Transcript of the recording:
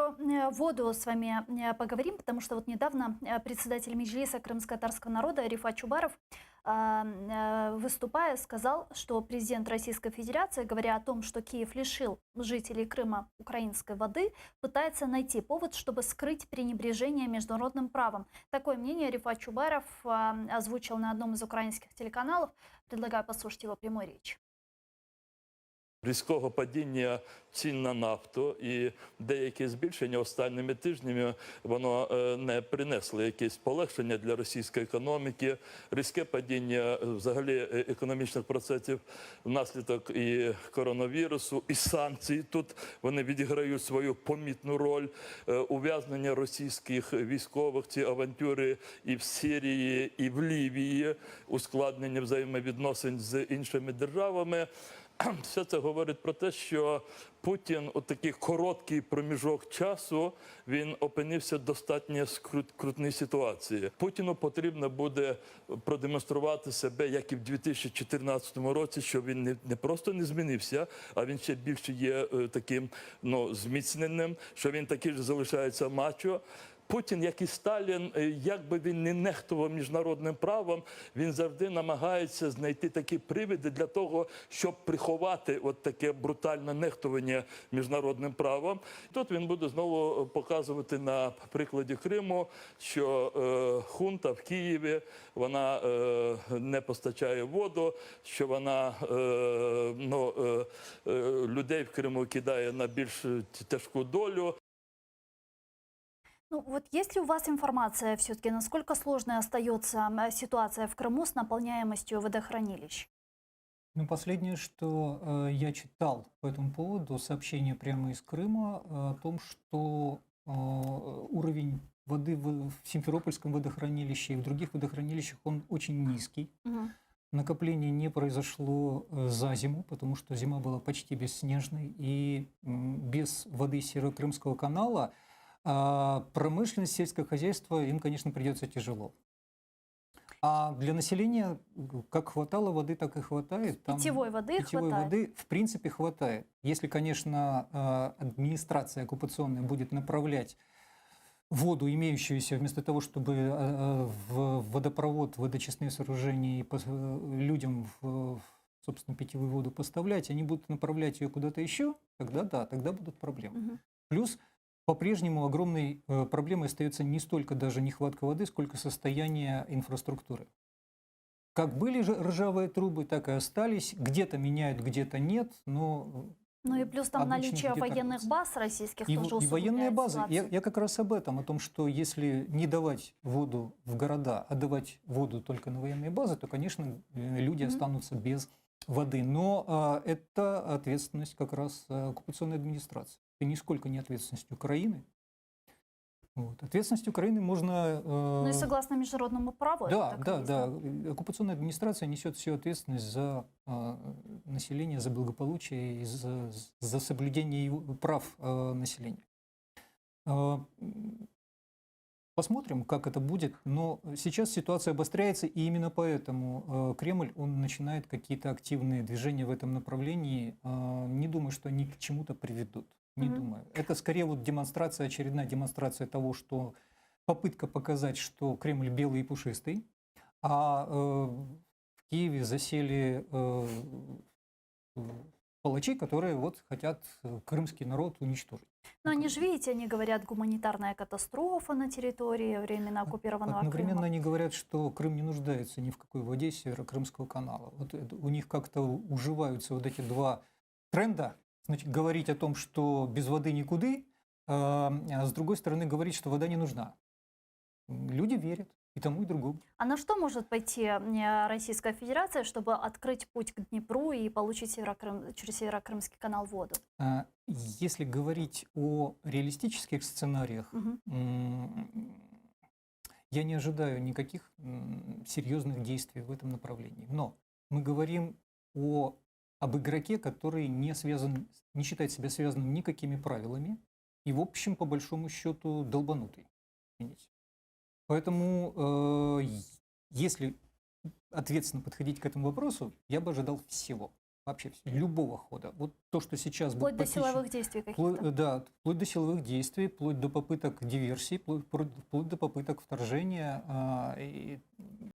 про воду с вами поговорим, потому что вот недавно председатель Меджлиса крымско-татарского народа Рифат Чубаров, выступая, сказал, что президент Российской Федерации, говоря о том, что Киев лишил жителей Крыма украинской воды, пытается найти повод, чтобы скрыть пренебрежение международным правом. Такое мнение Рифат Чубаров озвучил на одном из украинских телеканалов. Предлагаю послушать его прямой речь. Різкого падіння цін на нафту і деякі збільшення останніми тижнями воно не принесло якесь полегшення для російської економіки. Різке падіння взагалі економічних процесів внаслідок і коронавірусу, і санкцій. Тут вони відіграють свою помітну роль. Ув'язнення російських військових, ці авантюри і в Сирії, і в Лівії, ускладнення взаємовідносин з іншими державами. Все це говорить про те, що Путін у такий короткий проміжок часу він опинився в достатньо скрутній ситуації. Путіну потрібно буде продемонструвати себе, як і в 2014 році, що він не просто не змінився, а він ще більше є таким зміцненим, що він такий ж залишається мачо. Путін, як і Сталін, як би він не нехтував міжнародним правом, він завжди намагається знайти такі приводи для того, щоб приховати от таке брутальне нехтування міжнародним правом. Тут він буде знову показувати на прикладі Криму, що хунта в Києві, вона не постачає воду, що вона людей в Криму кидає на більш тяжку долю. Ну вот есть ли у вас информация все-таки, насколько сложной остается ситуация в Крыму с наполняемостью водохранилищ? Ну, последнее, что я читал по этому поводу, сообщение прямо из Крыма о том, что уровень воды в Симферопольском водохранилище и в других водохранилищах, он очень низкий. Угу. Накопление не произошло за зиму, потому что зима была почти бесснежной, и без воды Северокрымского канала промышленность, сельское хозяйство, им, конечно, придется тяжело. А для населения как хватало воды, так и хватает. Там Питьевой воды хватает? Воды, в принципе, хватает. Если, конечно, администрация оккупационная будет направлять воду, имеющуюся, вместо того, чтобы в водопровод, водочистные сооружения людям собственно, питьевую воду поставлять, они будут направлять ее куда-то еще, тогда да, тогда будут проблемы. Угу. Плюс по-прежнему огромной проблемой остается не столько даже нехватка воды, сколько состояние инфраструктуры. Как были ржавые трубы, так и остались. Где-то меняют, где-то нет, но... Ну и плюс там наличие военных баз российских тоже усугубляет военные базы. ситуацию. Я как раз об этом, о том, что если не давать воду в города, а давать воду только на военные базы, то, конечно, люди останутся без воды. Но это ответственность как раз оккупационной администрации. Это нисколько не ответственность Украины. Вот. Ответственность Украины можно... Ну и согласно международному праву. Да. Оккупационная администрация несет всю ответственность за население, за благополучие и за соблюдение прав населения. Посмотрим, как это будет. Но сейчас ситуация обостряется, и именно поэтому Кремль, он начинает какие-то активные движения в этом направлении. Не думаю, что они к чему-то приведут. Не думаю. Это скорее вот демонстрация, очередная демонстрация того, что попытка показать, что Кремль белый и пушистый, а в Киеве засели палачи, которые вот хотят крымский народ уничтожить. Но они же, видите, они говорят, гуманитарная катастрофа на территории временно оккупированного Одновременно Крыма. они говорят, что Крым не нуждается ни в какой воде Северокрымского канала. Вот у них как-то уживаются вот эти два тренда. Значит, говорить о том, что без воды никуды, а с другой стороны говорить, что вода не нужна. Люди верят и тому, и другому. А на что может пойти Российская Федерация, чтобы открыть путь к Днепру и получить через Северокрымский канал воду? Если говорить о реалистических сценариях, я не ожидаю никаких серьезных действий в этом направлении. Но мы говорим об игроке, который не считает себя связанным никакими правилами и, в общем, по большому счету, долбанутый. Поэтому, если ответственно подходить к этому вопросу, я бы ожидал всего. вообще любого хода. Вот то, что сейчас Вплоть до похищено- силовых действий каких-то. Да, вплоть до силовых действий, вплоть до попыток диверсии, вплоть до попыток вторжения. И